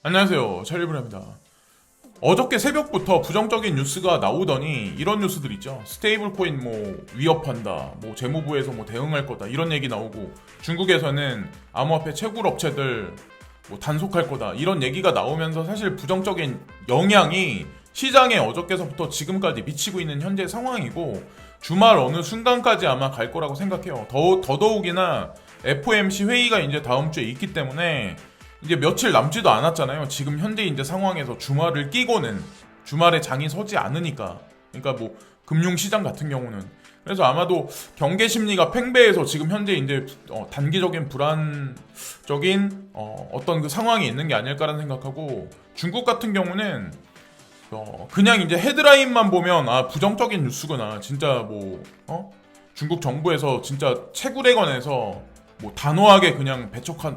안녕하세요, 찰리브라입니다. 어저께 새벽부터 부정적인 뉴스가 나오더니 이런 뉴스들 있죠. 스테이블 코인 뭐 위협한다, 뭐 재무부에서 뭐 대응할 거다 이런 얘기 나오고, 중국에서는 암호화폐 채굴 업체들 뭐 단속할 거다 이런 얘기가 나오면서 사실 부정적인 영향이 시장에 어저께서부터 지금까지 미치고 있는 현재 상황이고, 주말 어느 순간까지 아마 갈 거라고 생각해요. 더더욱이나 FOMC 회의가 이제 다음 주에 있기 때문에 이제 며칠 남지도 않았잖아요. 지금 현재 이제 상황에서 주말을 끼고는 주말에 장이 서지 않으니까. 그러니까 뭐 금융시장 같은 경우는, 그래서 아마도 경계 심리가 팽배해서 지금 현재 이제 단기적인 불안적인 어떤 그 상황이 있는 게 아닐까라는 생각하고, 중국 같은 경우는 그냥 이제 헤드라인만 보면 아 부정적인 뉴스구나, 진짜 뭐 중국 정부에서 진짜 채굴에 관해서 뭐 단호하게 그냥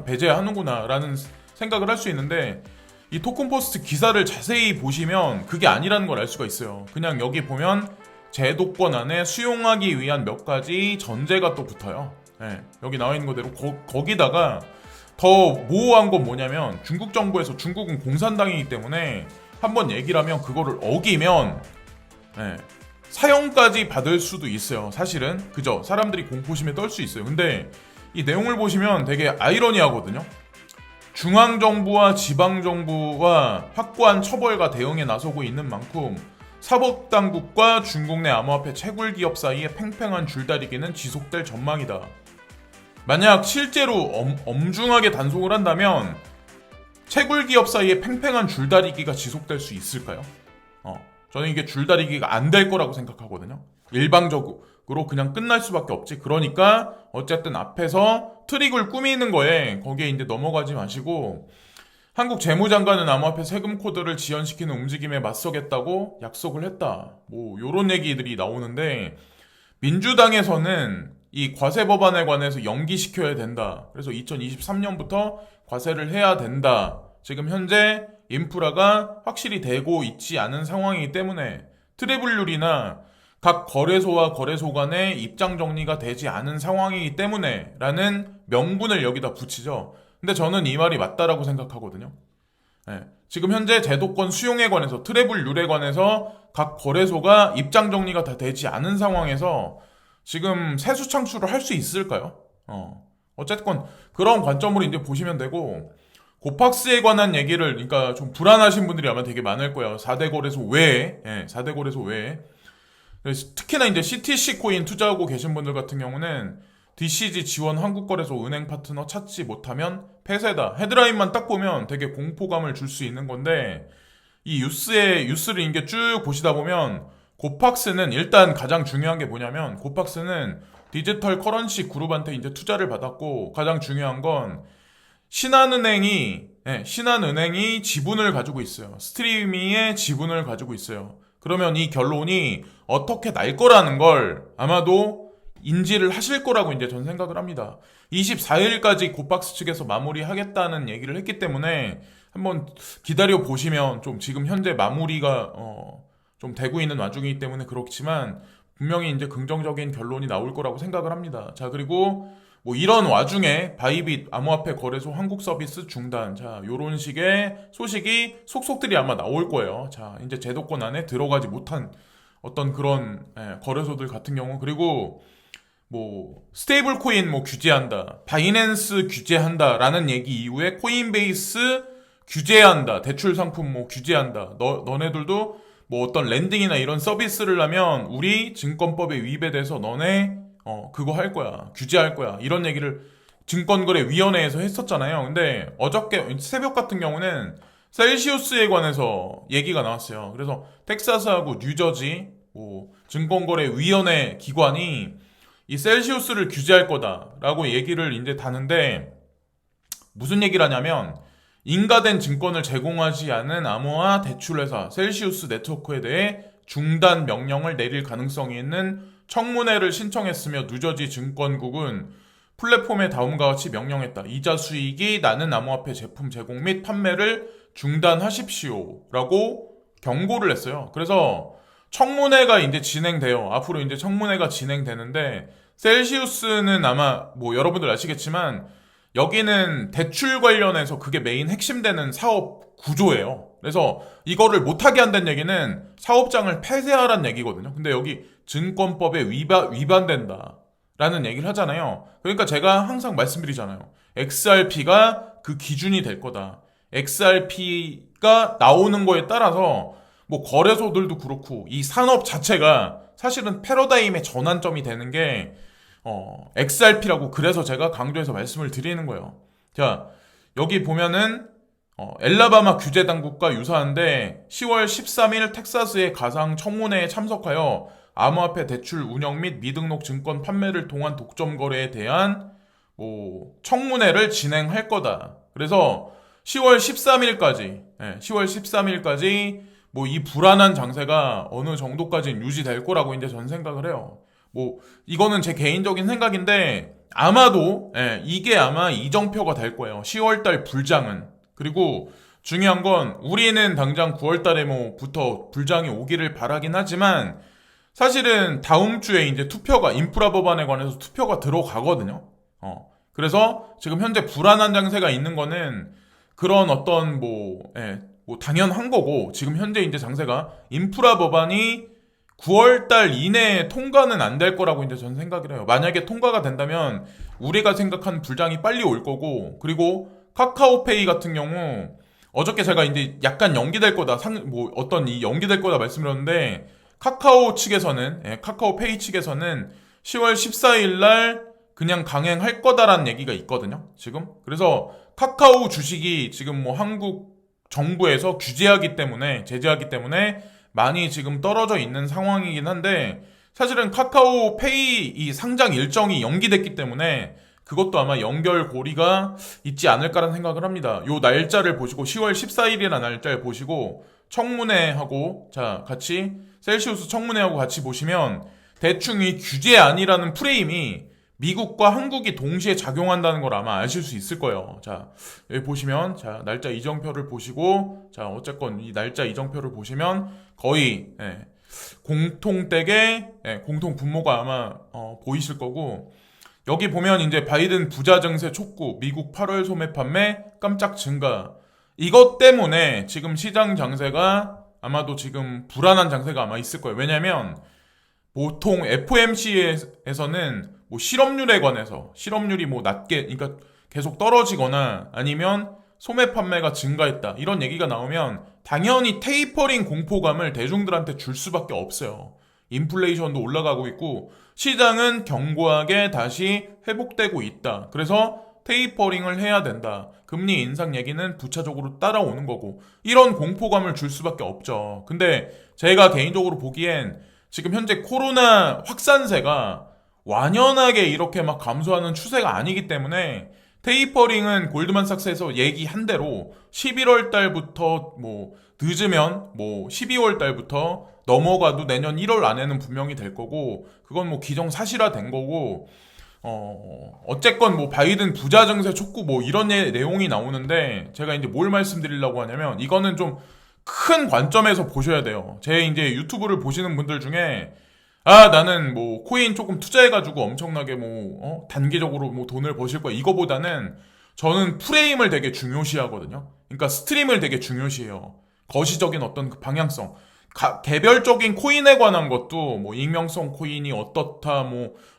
배제하는구나라는 생각을 할 수 있는데, 이 토큰포스트 기사를 자세히 보시면 그게 아니라는 걸 알 수가 있어요. 그냥 여기 보면 제도권 안에 수용하기 위한 몇 가지 전제가 또 붙어요. 네, 여기 나와 있는 거대로 거기다가 더 모호한 건 뭐냐면, 중국 정부에서, 중국은 공산당이기 때문에 한번 얘기를 하면 그거를 어기면 사형까지 받을 수도 있어요. 사실은 그죠? 사람들이 공포심에 떨 수 있어요. 근데 이 내용을 보시면 되게 아이러니하거든요. 중앙정부와 지방정부와 확고한 처벌과 대응에 나서고 있는 만큼 사법당국과 중국 내 암호화폐 채굴 기업 사이의 팽팽한 줄다리기는 지속될 전망이다. 만약 실제로 엄중하게 단속을 한다면 채굴 기업 사이의 팽팽한 줄다리기가 지속될 수 있을까요? 저는 이게 줄다리기가 안 될 거라고 생각하거든요. 일방적으로 그냥 끝날 수밖에 없지. 그러니까 어쨌든 앞에서 트릭을 꾸미는 거에 거기에 이제 넘어가지 마시고, 한국 재무장관은 암호화폐 세금 코드를 지연시키는 움직임에 맞서겠다고 약속을 했다. 뭐 요런 얘기들이 나오는데, 민주당에서는 이 과세 법안에 관해서 연기시켜야 된다. 그래서 2023년부터 과세를 해야 된다. 지금 현재 인프라가 확실히 되고 있지 않은 상황이기 때문에 트래블률이나 각 거래소와 거래소 간의 입장 정리가 되지 않은 상황이기 때문에 라는 명분을 여기다 붙이죠. 근데 저는 이 말이 맞다라고 생각하거든요. 지금 현재 제도권 수용에 관해서, 트래블률에 관해서 각 거래소가 입장 정리가 다 되지 않은 상황에서 지금 세수 창출을 할 수 있을까요? 어쨌건 그런 관점으로 이제 보시면 되고, 고팍스에 관한 얘기를, 그러니까 좀 불안하신 분들이 아마 되게 많을 거예요. 4대 거래소 외에, 4대 거래소 외에. 특히나 이제 CTC 코인 투자하고 계신 분들 같은 경우는 DCG 지원 한국거래소 은행 파트너 찾지 못하면 폐쇄다. 헤드라인만 딱 보면 되게 공포감을 줄 수 있는 건데, 이 뉴스를 이게 쭉 보시다 보면 고팍스는 일단 가장 중요한 게 뭐냐면, 고팍스는 디지털 커런시 그룹한테 이제 투자를 받았고, 가장 중요한 건 신한은행이 지분을 가지고 있어요. 스트리미의 지분을 가지고 있어요. 그러면 이 결론이 어떻게 날 거라는 걸 아마도 인지를 하실 거라고 이제 전 생각을 합니다. 24일까지 고박스 측에서 마무리하겠다는 얘기를 했기 때문에 한번 기다려 보시면, 좀 지금 현재 마무리가 좀 되고 있는 와중이기 때문에 그렇지만 분명히 이제 긍정적인 결론이 나올 거라고 생각을 합니다. 자, 그리고 뭐 이런 와중에 바이빗 암호화폐 거래소 한국 서비스 중단, 자 요런 식의 소식이 속속들이 아마 나올 거예요. 자, 이제 제도권 안에 들어가지 못한 어떤 그런 거래소들 같은 경우, 그리고 뭐 스테이블 코인 뭐 규제한다, 바이낸스 규제한다라는 얘기 이후에 코인베이스 규제한다, 대출 상품 뭐 규제한다, 너네들도 뭐 어떤 랜딩이나 이런 서비스를 하면 우리 증권법에 위배돼서 너네 그거 할 거야, 규제할 거야, 이런 얘기를 증권거래위원회에서 했었잖아요. 근데 어저께 새벽 같은 경우는 셀시우스에 관해서 얘기가 나왔어요. 그래서 텍사스하고 뉴저지 뭐 증권거래위원회 기관이 이 셀시우스를 규제할 거다라고 얘기를 이제 다는데, 무슨 얘기를 하냐면, 인가된 증권을 제공하지 않은 암호화 대출회사 셀시우스 네트워크에 대해 중단 명령을 내릴 가능성이 있는 청문회를 신청했으며, 뉴저지 증권국은 플랫폼에 다음과 같이 명령했다. 이자 수익이 나는 암호화폐 제품 제공 및 판매를 중단하십시오 라고 경고를 했어요. 그래서 청문회가 이제 진행돼요. 앞으로 이제 청문회가 진행되는데, 셀시우스는 아마 뭐 여러분들 아시겠지만 여기는 대출 관련해서 그게 메인 핵심 되는 사업 구조예요. 그래서 이거를 못하게 한다는 얘기는 사업장을 폐쇄하라는 얘기거든요. 근데 여기 증권법에 위반된다. 라는 얘기를 하잖아요. 그러니까 제가 항상 말씀드리잖아요. XRP가 그 기준이 될 거다. XRP가 나오는 거에 따라서 뭐 거래소들도 그렇고 이 산업 자체가 사실은 패러다임의 전환점이 되는 게 XRP라고 그래서 제가 강조해서 말씀을 드리는 거예요. 자, 여기 보면은 엘라바마 규제 당국과 유사한데 10월 13일 텍사스의 가상 청문회에 참석하여 암호화폐 대출 운영 및 미등록 증권 판매를 통한 독점 거래에 대한 청문회를 진행할 거다. 그래서 10월 13일까지, 10월 13일까지 이 불안한 장세가 어느 정도까지는 유지될 거라고 이제 전 생각을 해요. 이거는 제 개인적인 생각인데 아마도 이게 아마 이정표가 될 거예요. 10월달 불장은. 그리고 중요한 건 우리는 당장 9월달에 부터 불장이 오기를 바라긴 하지만 사실은 다음 주에 이제 투표가 인프라 법안에 관해서 투표가 들어가거든요. 그래서 지금 현재 불안한 장세가 있는 거는 그런 어떤 당연한 거고 지금 현재 이제 장세가 인프라 법안이 9월달 이내에 통과는 안 될 거라고 이제 저는 생각을 해요. 만약에 통과가 된다면 우리가 생각한 불장이 빨리 올 거고 그리고 카카오페이 같은 경우 어저께 제가 이제 약간 연기될 거다 연기될 거다 말씀드렸는데 카카오 측에서는 카카오페이 측에서는 10월 14일 날 그냥 강행할 거다라는 얘기가 있거든요. 지금 그래서 카카오 주식이 지금 한국 정부에서 제재하기 때문에 많이 지금 떨어져 있는 상황이긴 한데 사실은 카카오페이 이 상장 일정이 연기됐기 때문에 그것도 아마 연결고리가 있지 않을까라는 생각을 합니다. 요 날짜를 보시고 10월 14일이라는 날짜를 보시고 청문회하고 같이 셀시우스 청문회하고 같이 보시면 대충 이 규제안이라는 프레임이 미국과 한국이 동시에 작용한다는 걸 아마 아실 수 있을 거예요. 자, 여기 보시면 날짜 이정표를 보시고 어쨌건 이 날짜 이정표를 보시면 거의 공통 분모가 아마 보이실 거고 여기 보면 이제 바이든 부자 증세 촉구, 미국 8월 소매 판매 깜짝 증가 이것 때문에 지금 시장 장세가 아마도 지금 불안한 장세가 아마 있을 거예요. 왜냐면 보통 FOMC에서는 실업률에 관해서 실업률이 낮게 그러니까 계속 떨어지거나 아니면 소매 판매가 증가했다 이런 얘기가 나오면 당연히 테이퍼링 공포감을 대중들한테 줄 수밖에 없어요. 인플레이션도 올라가고 있고 시장은 견고하게 다시 회복되고 있다. 그래서 테이퍼링을 해야 된다. 금리 인상 얘기는 부차적으로 따라오는 거고 이런 공포감을 줄 수밖에 없죠. 근데 제가 개인적으로 보기엔 지금 현재 코로나 확산세가 완연하게 이렇게 막 감소하는 추세가 아니기 때문에 테이퍼링은 골드만삭스에서 얘기한 대로 11월 달부터 늦으면 12월 달부터 넘어가도 내년 1월 안에는 분명히 될 거고 그건 기정사실화된 거고 어쨌건 바이든 부자 증세 촉구 이런 내용이 나오는데 제가 이제 뭘 말씀드리려고 하냐면 이거는 좀 큰 관점에서 보셔야 돼요. 제 이제 유튜브를 보시는 분들 중에 나는 코인 조금 투자해가지고 엄청나게 단기적으로 돈을 버실 거야 이거보다는 저는 프레임을 되게 중요시하거든요. 그러니까 스트림을 되게 중요시해요. 거시적인 어떤 그 방향성 개별적인 코인에 관한 것도 익명성 코인이 어떻다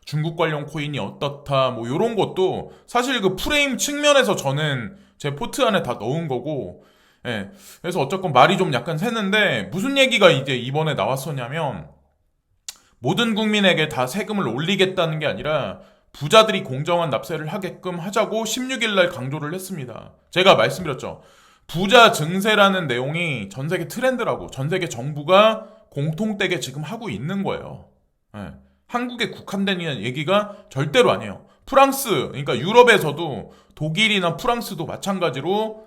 중국 관련 코인이 어떻다 요런 것도 사실 그 프레임 측면에서 저는 제 포트 안에 다 넣은 거고 그래서 어쨌건 말이 좀 약간 새는데 무슨 얘기가 이제 이번에 나왔었냐면 모든 국민에게 다 세금을 올리겠다는 게 아니라 부자들이 공정한 납세를 하게끔 하자고 16일 날 강조를 했습니다. 제가 말씀드렸죠. 부자 증세라는 내용이 전 세계 트렌드라고 전 세계 정부가 공통되게 지금 하고 있는 거예요. 한국에 국한된 얘기가 절대로 아니에요. 프랑스, 그러니까 유럽에서도 독일이나 프랑스도 마찬가지로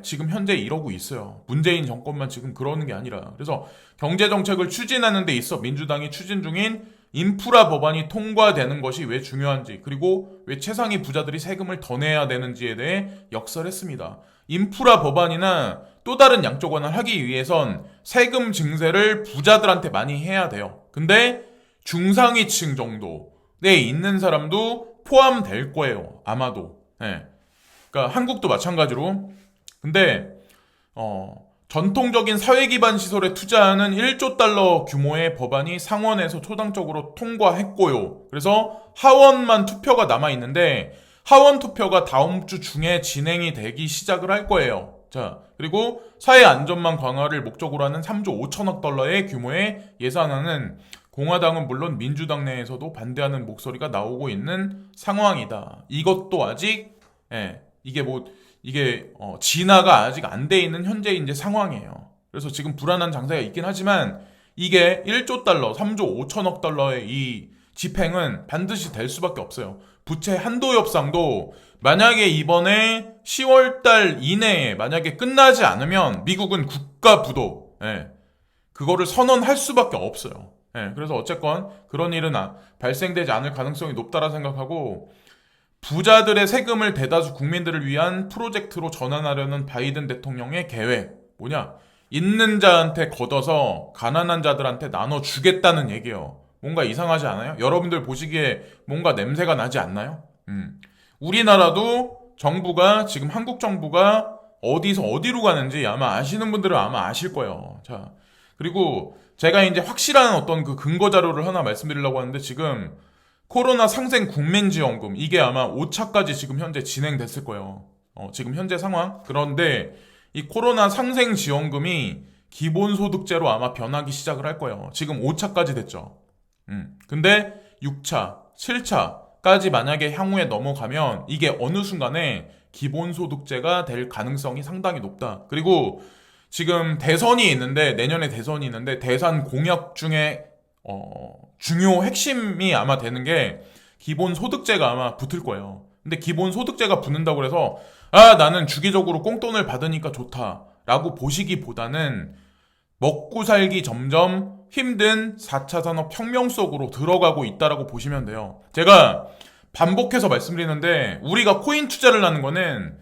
지금 현재 이러고 있어요. 문재인 정권만 지금 그러는 게 아니라. 그래서 경제정책을 추진하는 데 있어 민주당이 추진 중인 인프라 법안이 통과되는 것이 왜 중요한지 그리고 왜 최상위 부자들이 세금을 더 내야 되는지에 대해 역설했습니다. 인프라 법안이나 또 다른 양적 완화를 하기 위해선 세금 증세를 부자들한테 많이 해야 돼요. 근데 중상위층 정도에 있는 사람도 포함될 거예요. 아마도. 그러니까 한국도 마찬가지로. 근데 전통적인 사회 기반 시설에 투자하는 1조 달러 규모의 법안이 상원에서 초당적으로 통과했고요. 그래서 하원만 투표가 남아 있는데 하원 투표가 다음 주 중에 진행이 되기 시작을 할 거예요. 자, 그리고 사회 안전망 강화를 목적으로 하는 3조 5천억 달러의 규모의 예산안은 공화당은 물론 민주당 내에서도 반대하는 목소리가 나오고 있는 상황이다. 이것도 아직 이게 진화가 아직 안 돼 있는 현재 이제 상황이에요. 그래서 지금 불안한 장세가 있긴 하지만 이게 1조 달러, 3조 5천억 달러의 이 집행은 반드시 될 수밖에 없어요. 부채 한도 협상도 만약에 이번에 10월 달 이내에 만약에 끝나지 않으면 미국은 국가 부도 그거를 선언할 수밖에 없어요. 그래서 어쨌건 그런 일은 발생되지 않을 가능성이 높다라 생각하고, 부자들의 세금을 대다수 국민들을 위한 프로젝트로 전환하려는 바이든 대통령의 계획 뭐냐? 있는 자한테 걷어서 가난한 자들한테 나눠주겠다는 얘기예요. 뭔가 이상하지 않아요? 여러분들 보시기에 뭔가 냄새가 나지 않나요? 우리나라도 정부가 지금 한국 정부가 어디서 어디로 가는지 아마 아시는 분들은 아마 아실 거예요. 자, 그리고 제가 이제 확실한 어떤 그 근거 자료를 하나 말씀드리려고 하는데, 지금 코로나 상생 국민지원금 이게 아마 5차까지 지금 현재 진행됐을 거예요. 지금 현재 상황. 그런데 이 코로나 상생 지원금이 기본소득제로 아마 변하기 시작을 할 거예요. 지금 5차까지 됐죠. 근데 6차, 7차까지 만약에 향후에 넘어가면 이게 어느 순간에 기본소득제가 될 가능성이 상당히 높다. 그리고 지금 대선이 있는데, 내년에 대선이 있는데 대선 공약 중에 중요 핵심이 아마 되는 게 기본소득제가 아마 붙을 거예요. 근데 기본소득제가 붙는다고 해서 나는 주기적으로 꽁돈을 받으니까 좋다라고 보시기보다는 먹고 살기 점점 힘든 4차 산업혁명 속으로 들어가고 있다라고 보시면 돼요. 제가 반복해서 말씀드리는데, 우리가 코인 투자를 하는 거는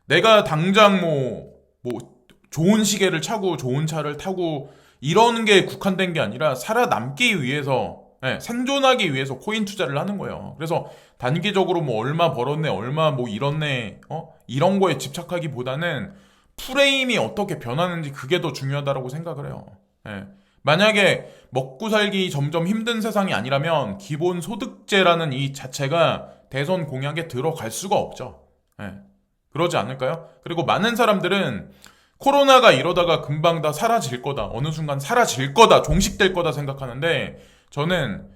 내가 당장 뭐 좋은 시계를 차고 좋은 차를 타고 이러는 게 국한된 게 아니라 살아남기 위해서, 생존하기 위해서 코인 투자를 하는 거예요. 그래서 단기적으로 뭐 얼마 벌었네, 얼마 뭐 잃었네, 이런 거에 집착하기보다는 프레임이 어떻게 변하는지 그게 더 중요하다고 생각을 해요. 만약에 먹고 살기 점점 힘든 세상이 아니라면 기본소득제라는 이 자체가 대선 공약에 들어갈 수가 없죠. 그러지 않을까요? 그리고 많은 사람들은 코로나가 이러다가 금방 다 사라질 거다, 어느 순간 사라질 거다, 종식될 거다 생각하는데, 저는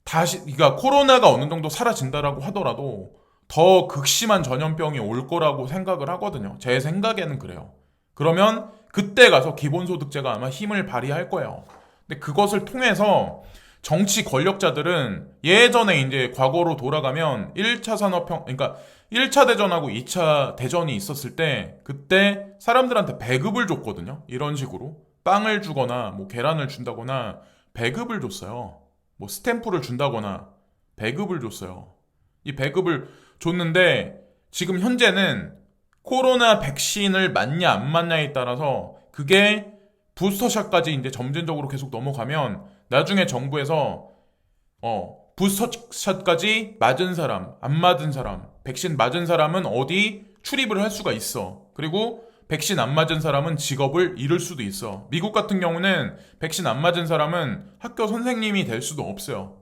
그러니까 코로나가 어느 정도 사라진다라고 하더라도 더 극심한 전염병이 올 거라고 생각을 하거든요. 제 생각에는 그래요. 그러면 그때 가서 기본소득제가 아마 힘을 발휘할 거예요. 근데 그것을 통해서 정치 권력자들은 예전에 이제 과거로 돌아가면 1차 산업혁명, 그러니까 1차 대전하고 2차 대전이 있었을 때 그때 사람들한테 배급을 줬거든요. 이런 식으로 빵을 주거나 뭐 계란을 준다거나 배급을 줬어요. 뭐 스탬프를 준다거나 배급을 줬어요. 이 배급을 줬는데 지금 현재는 코로나 백신을 맞냐 안 맞냐에 따라서 그게 부스터샷까지 이제 점진적으로 계속 넘어가면 나중에 정부에서 부스터샷까지 맞은 사람, 안 맞은 사람, 백신 맞은 사람은 어디 출입을 할 수가 있어. 그리고 백신 안 맞은 사람은 직업을 잃을 수도 있어. 미국 같은 경우는 백신 안 맞은 사람은 학교 선생님이 될 수도 없어요.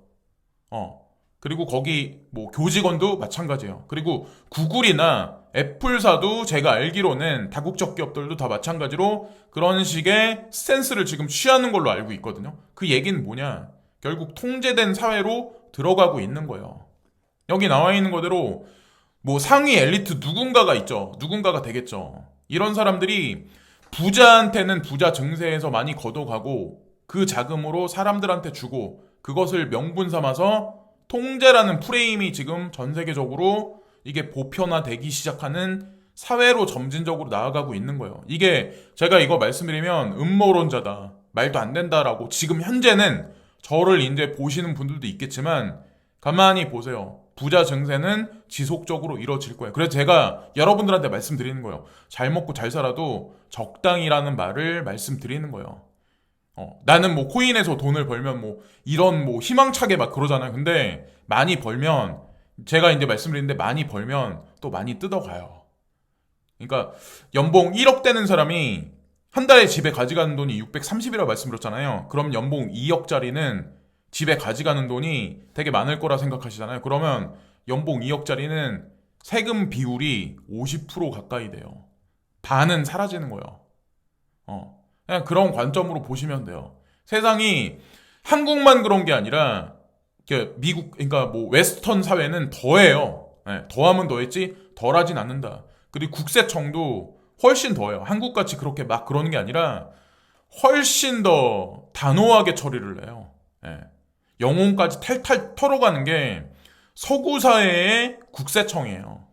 그리고 거기 뭐 교직원도 마찬가지예요. 그리고 구글이나 애플사도 제가 알기로는 다국적 기업들도 다 마찬가지로 그런 식의 스탠스를 지금 취하는 걸로 알고 있거든요. 그 얘기는 뭐냐? 결국 통제된 사회로 들어가고 있는 거예요. 여기 나와 있는 거대로 뭐 상위 엘리트 누군가가 있죠. 누군가가 되겠죠. 이런 사람들이 부자한테는 부자 증세에서 많이 걷어가고 그 자금으로 사람들한테 주고 그것을 명분 삼아서 통제라는 프레임이 지금 전 세계적으로 이게 보편화되기 시작하는 사회로 점진적으로 나아가고 있는 거예요. 이게 제가 이거 말씀드리면 음모론자다, 말도 안 된다라고 지금 현재는 저를 이제 보시는 분들도 있겠지만 가만히 보세요. 부자 증세는 지속적으로 이루어질 거예요. 그래서 제가 여러분들한테 말씀드리는 거예요. 잘 먹고 잘 살아도 적당이라는 말을 말씀드리는 거예요. 나는 뭐 코인에서 돈을 벌면 뭐 이런 뭐 희망차게 막 그러잖아요. 근데 많이 벌면 제가 이제 말씀드리는데 많이 벌면 또 많이 뜯어가요. 그러니까 연봉 1억 되는 사람이 한 달에 집에 가져가는 돈이 630이라고 말씀드렸잖아요. 그럼 연봉 2억짜리는 집에 가져가는 돈이 되게 많을 거라 생각하시잖아요. 그러면 연봉 2억짜리는 세금 비율이 50% 가까이 돼요. 반은 사라지는 거예요. 그냥 그런 관점으로 보시면 돼요. 세상이 한국만 그런 게 아니라 미국, 그러니까 뭐 웨스턴 사회는 더해요. 더하면 더했지 덜하진 않는다. 그리고 국세청도 훨씬 더해요. 한국같이 그렇게 막 그러는 게 아니라 훨씬 더 단호하게 처리를 해요. 영혼까지 탈탈 털어가는 게 서구 사회의 국세청이에요.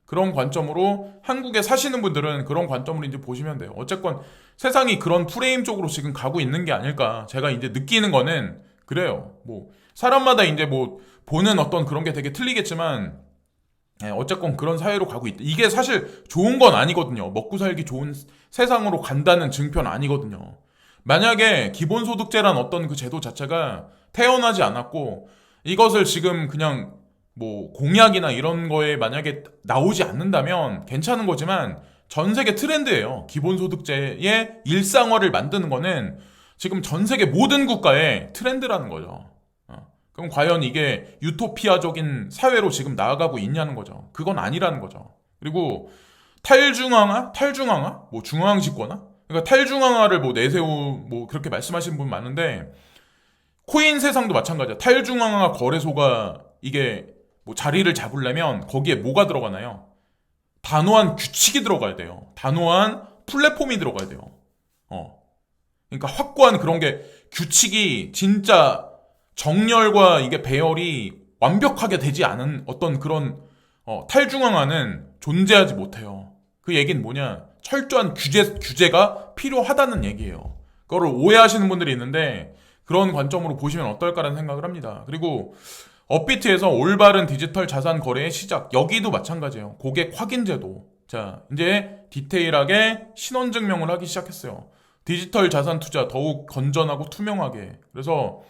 그런 관점으로 한국에 사시는 분들은 그런 관점으로 이제 보시면 돼요. 어쨌건 세상이 그런 프레임 쪽으로 지금 가고 있는 게 아닐까. 제가 이제 느끼는 거는 그래요. 뭐 사람마다 이제 뭐 보는 어떤 그런 게 되게 틀리겠지만 어쨌건 그런 사회로 가고 있다. 이게 사실 좋은 건 아니거든요. 먹고 살기 좋은 세상으로 간다는 증표는 아니거든요. 만약에 기본소득제란 어떤 그 제도 자체가 태어나지 않았고 이것을 지금 그냥 뭐 공약이나 이런 거에 만약에 나오지 않는다면 괜찮은 거지만 전 세계 트렌드예요. 기본소득제의 일상화를 만드는 거는 지금 전 세계 모든 국가의 트렌드라는 거죠. 그럼 과연 이게 유토피아적인 사회로 지금 나아가고 있냐는 거죠. 그건 아니라는 거죠. 그리고 탈중앙화? 뭐 중앙집권화? 그러니까 탈중앙화를 뭐 내세우 뭐 그렇게 말씀하시는 분 많은데 코인 세상도 마찬가지야. 탈중앙화 거래소가 이게 뭐 자리를 잡으려면 거기에 뭐가 들어가나요? 단호한 규칙이 들어가야 돼요. 단호한 플랫폼이 들어가야 돼요. 그러니까 확고한 그런 게 규칙이 진짜 정렬과 이게 배열이 완벽하게 되지 않은 어떤 그런 탈중앙화는 존재하지 못해요. 그 얘기는 뭐냐? 철저한 규제가 필요하다는 얘기예요. 그거를 오해하시는 분들이 있는데 그런 관점으로 보시면 어떨까라는 생각을 합니다. 그리고 업비트에서 올바른 디지털 자산 거래의 시작. 여기도 마찬가지예요. 고객 확인 제도. 자, 이제 디테일하게 신원증명을 하기 시작했어요. 디지털 자산 투자 더욱 건전하고 투명하게. 그래서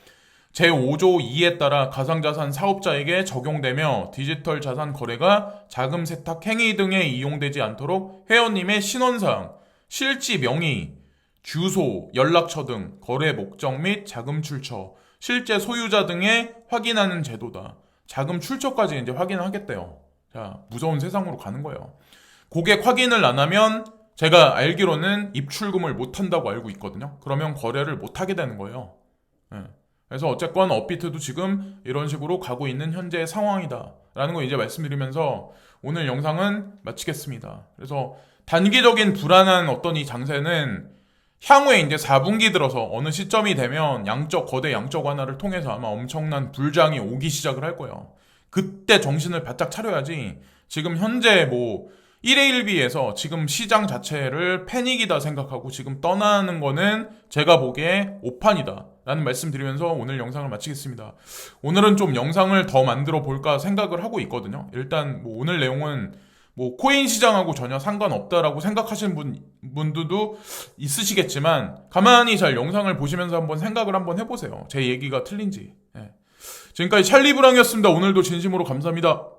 제5조 2에 따라 가상자산 사업자에게 적용되며 디지털 자산 거래가 자금 세탁 행위 등에 이용되지 않도록 회원님의 신원사항, 실지 명의, 주소, 연락처 등 거래 목적 및 자금 출처, 실제 소유자 등의 확인하는 제도다. 자금 출처까지 이제 확인하겠대요. 자, 무서운 세상으로 가는 거예요. 고객 확인을 안 하면 제가 알기로는 입출금을 못 한다고 알고 있거든요. 그러면 거래를 못 하게 되는 거예요. 그래서 어쨌건 업비트도 지금 이런 식으로 가고 있는 현재의 상황이다 라는 거 이제 말씀드리면서 오늘 영상은 마치겠습니다. 그래서 단기적인 불안한 어떤 이 장세는 향후에 이제 4분기 들어서 어느 시점이 되면 거대 양적 완화를 통해서 아마 엄청난 불장이 오기 시작을 할 거예요. 그때 정신을 바짝 차려야지 지금 현재 뭐 1회 1비에서 지금 시장 자체를 패닉이다 생각하고 지금 떠나는 거는 제가 보기에 오판이다 라는 말씀 드리면서 오늘 영상을 마치겠습니다. 오늘은 좀 영상을 더 만들어 볼까 생각을 하고 있거든요. 일단 뭐 오늘 내용은 뭐 코인 시장하고 전혀 상관없다라고 생각하시는 분들도 있으시겠지만 가만히 잘 영상을 보시면서 한번 생각을 한번 해보세요. 제 얘기가 틀린지. 지금까지 찰리브랑이었습니다. 오늘도 진심으로 감사합니다.